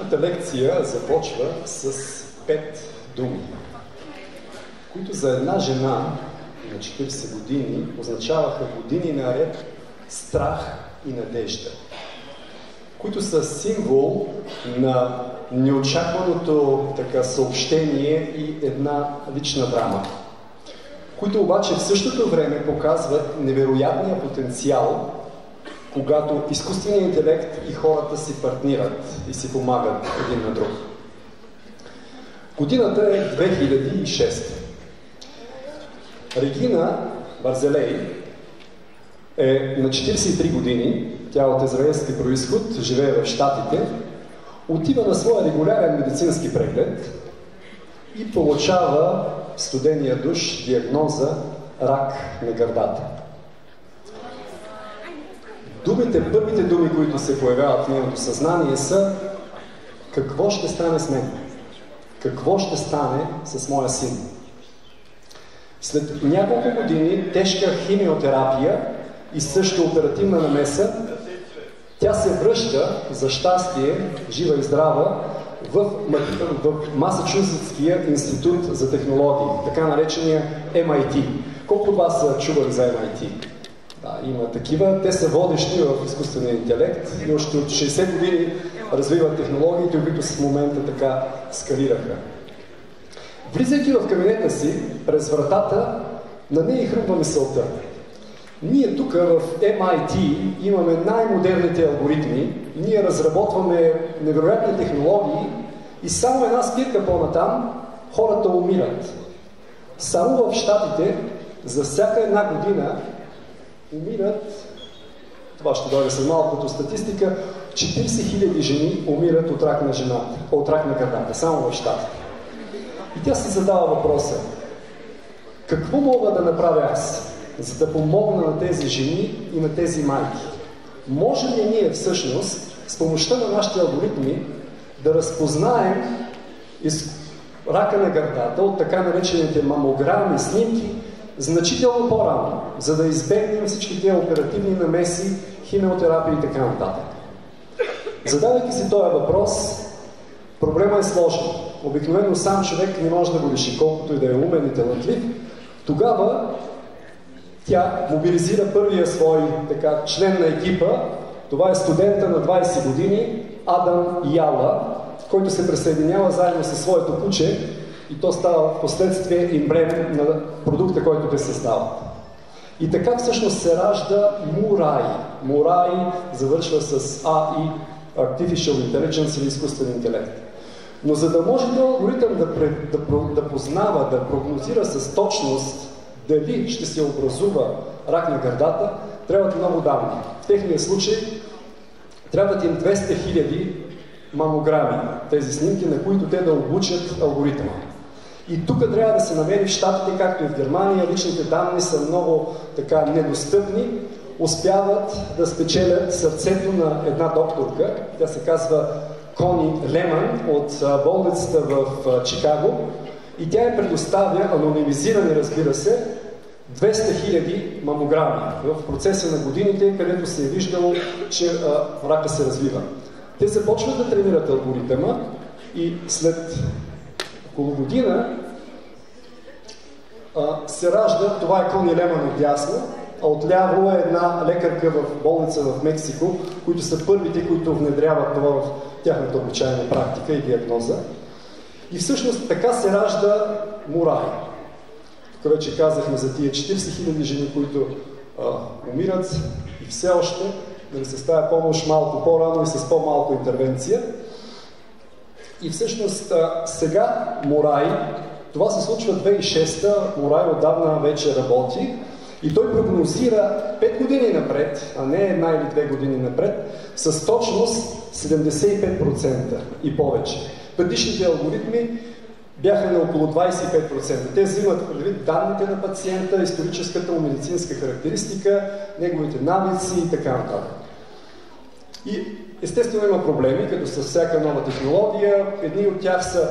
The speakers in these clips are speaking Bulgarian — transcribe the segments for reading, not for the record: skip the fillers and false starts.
Днешната лекция започва с 5 думи, които за една жена на 40 години означаваха години наред страх и надежда, които са символ на неочакваното съобщение и една лична драма, които обаче в същото време показват невероятния потенциал, когато изкуственият интелект и хората си партнират и си помагат един на друг. Годината е 2006. Регина Барзелей е на 43 години, тя от израелски произход, живее в Щатите, отива на своя регулярен медицински преглед и получава в студения душ диагноза рак на гърдата. Първите думи, които се появяват в нейното съзнание са: какво ще стане с мен? Какво ще стане с моя син? След няколко години тежка химиотерапия и също оперативна намеса, тя се връща, за щастие, жива и здрава, в Масачузетския институт за технологии, така наречения MIT. Колко от вас са чували за MIT? Да, има такива. Те са водещи в изкуствения интелект и още от 60 години развиват технологиите, които в момента така скалираха. Влизайки в кабинета си, през вратата, на нея хрумва мисълта: ние тук в MIT имаме най-модерните алгоритми, ние разработваме невероятни технологии и само една спирка по-натам хората умират. Само в Щатите за всяка една година умират, това ще дойде след малко като статистика, 40 000 жени умират от рак на жената, от рак на гърдата, само в Щатите. И тя се задава въпроса: какво мога да направя аз, за да помогна на тези жени и на тези майки? Може ли ние всъщност с помощта на нашите алгоритми да разпознаем рака на гърдата от така наречените мамограмни снимки значително по-рано, за да избегнем всички тези оперативни намеси, химиотерапия и така нататък? Задавайки си този въпрос, проблема е сложен. Обикновено сам човек не може да го реши, колкото и да е умен и талантлив. Тогава тя мобилизира първия свой член на екипа. Това е студента на 20 години Адам Яла, който се присъединява заедно със своето куче и то става в последствие емблем на продукта, който те създават. И така всъщност се ражда Мурай. Мурай завършва с AI, Artificial Intelligence или изкуствен интелект. Но за да може този алгоритъм да познава, да прогнозира с точност дали ще се образува рак на гърдата, трябват много данни. В техния случай трябват им 200 000 мамограми, тези снимки, на които те да обучат алгоритъма. И тук трябва да се намери в Щатите, както и в Германия, личните данни са много недостъпни, успяват да спечелят сърцето на една докторка, тя се казва Кони Леман от болницата в Чикаго, и тя предоставя анонимизирани, разбира се, 200 000 мамограми в процеса на годините, където се е виждало, че рака се развива. Те започват да тренират алгоритъма и след около година се ражда, това е Кони Леман отдясно, а отляво е една лекарка в болница в Мексико, които са първите, които внедряват това в тяхната обичайна практика и диагноза. И всъщност така се ражда Мурай. Тук вече казахме за тия 40 000 жени, които умират и все още с тази помощ малко по-рано и с по-малко интервенция. И всъщност сега Мурай, това се случва 2006-та, Мурай отдавна вече работи и той прогнозира 5 години напред, а не 1 или 2 години напред, с точност 75% и повече. Предишните алгоритми бяха на около 25%. Те взимат предвид данните на пациента, историческата му медицинска характеристика, неговите навици и така нататък. И естествено има проблеми, като с всяка нова технология. Едни от тях са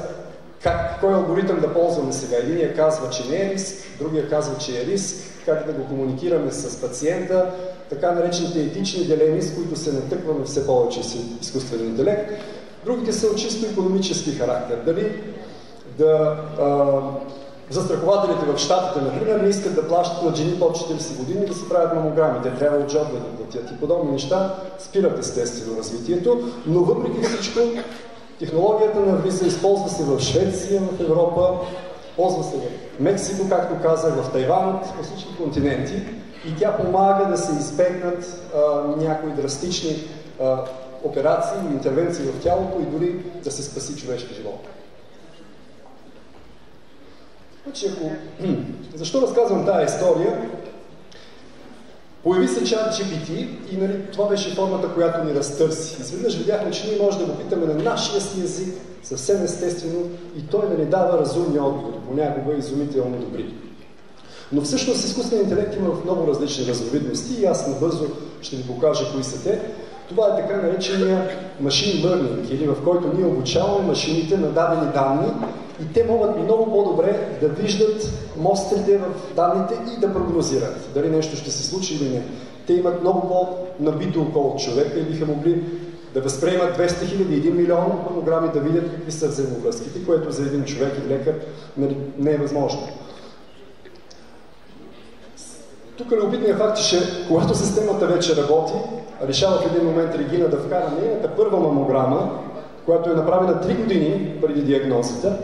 кой алгоритъм да ползваме сега. Единия казва, че не е риск, другия казва, че е риск, как да го комуникираме с пациента, така наречените етични дилеми, с които се натъкваме все повече с изкуствен интелект. Другите са от чисто икономически характер. Дали застрахователите в щатите, например, не искат да плащат на жени под 40 години да се правят мамограми. Те трябва от джоб да платят и подобни неща спират естествено развитието, но въпреки всичко технологията навлиза, използва се в Швеция, в Европа, ползва се в Мексико, както казах, в Тайван, в всички континенти и тя помага да се избегнат някои драстични операции или интервенции в тялото и дори да се спаси човешки живот. Значи, защо разказвам тази история? Появи се ChatGPT и нали, това беше формата, която ни разтърси. Изведнъж видяхме, че ние можем да го питаме на нашия си език, съвсем естествено, и той да ни дава разумни отговори, понякога изумително добри. Но всъщност изкуственият интелект има в много различни разновидности и аз набързо ще ви покажа кои са те. Това е така наречения machine learning, или в който ние обучаваме машините на дадени данни и те могат много по-добре да виждат мострите в данните и да прогнозират дали нещо ще се случи или не. Те имат много по-набито око от човека и биха могли да възприемат 200 000, 1 милион мамограми, да видят какви са взаимовръзките, което за един човек и лекар не е възможно. Тук любопитният факт е, че когато системата вече работи, решава в един момент Регина да вкара нейната първа мамограма, която е направена 3 години преди диагнозата,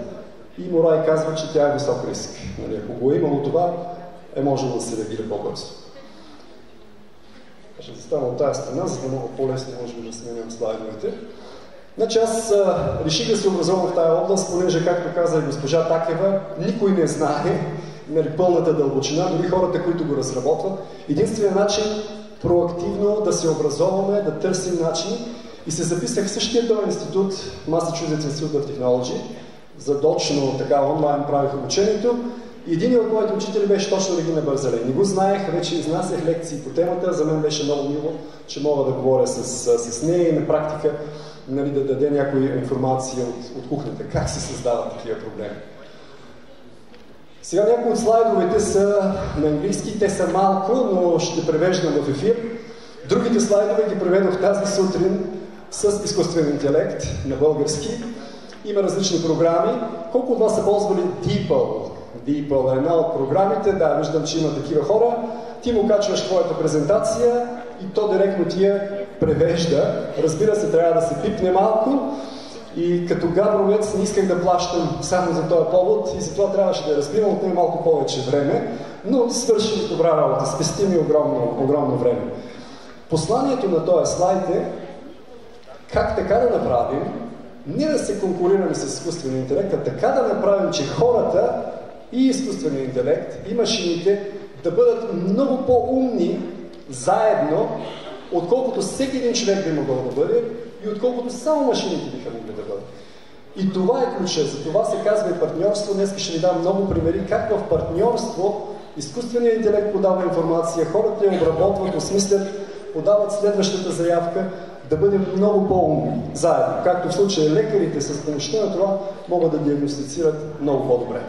и Морай казва, че тя е висок риск. Нали, ако го е имало това, е можело да се реагира по-бързо. Ще застана от тази страна, за да мога по-лесно може да сменям слайдовете. Значи аз реших да се образувам в тази област, понеже, както каза и госпожа Такева, никой не знае пълната дълбочина, дори хората, които го разработват. Единственият начин проактивно да се образоваме, да търсим начини и се записах в същия този институт, Massachusetts Institute of Technology, задочно така онлайн правих обучението. Един от моите учители беше точно Регина Бързалей. Не го знаех, вече изнасях лекции по темата, за мен беше много мило, че мога да говоря с нея и на практика нали, да даде някоя информация от кухнята, как се създават такива проблеми. Сега някои от слайдовете са на английски, те са малко, но ще превеждам в ефир. Другите слайдове ги преведох тази сутрин с изкуствен интелект на български. Има различни програми. Колко от вас са ползвали DeepL? DeepL е една от програмите. Да, виждам, че има такива хора. Ти му качваш твоята презентация и то директно ти я превежда. Разбира се, трябва да се пипне малко. И като габровец не исках да плащам само за този повод и затова трябваше да я разбирам, отнема малко повече време, но свърши добра работа, спести ми огромно време. Посланието на този слайд е как така да направим, не да се конкурираме с изкуствения интелект, а така да направим, че хората и изкуствения интелект и машините да бъдат много по-умни заедно, отколкото всеки един човек би могъл да бъде и отколкото само машините биха могли да бъдат. И това е ключа, за това се казва и партньорство. Днес ще ви дам много примери как в партньорство изкуственият интелект подава информация, хората я обработват, осмислят, подават следващата заявка, да бъдем много по-умни заедно. Както в случая лекарите с помощта на това могат да диагностицират много по-добре.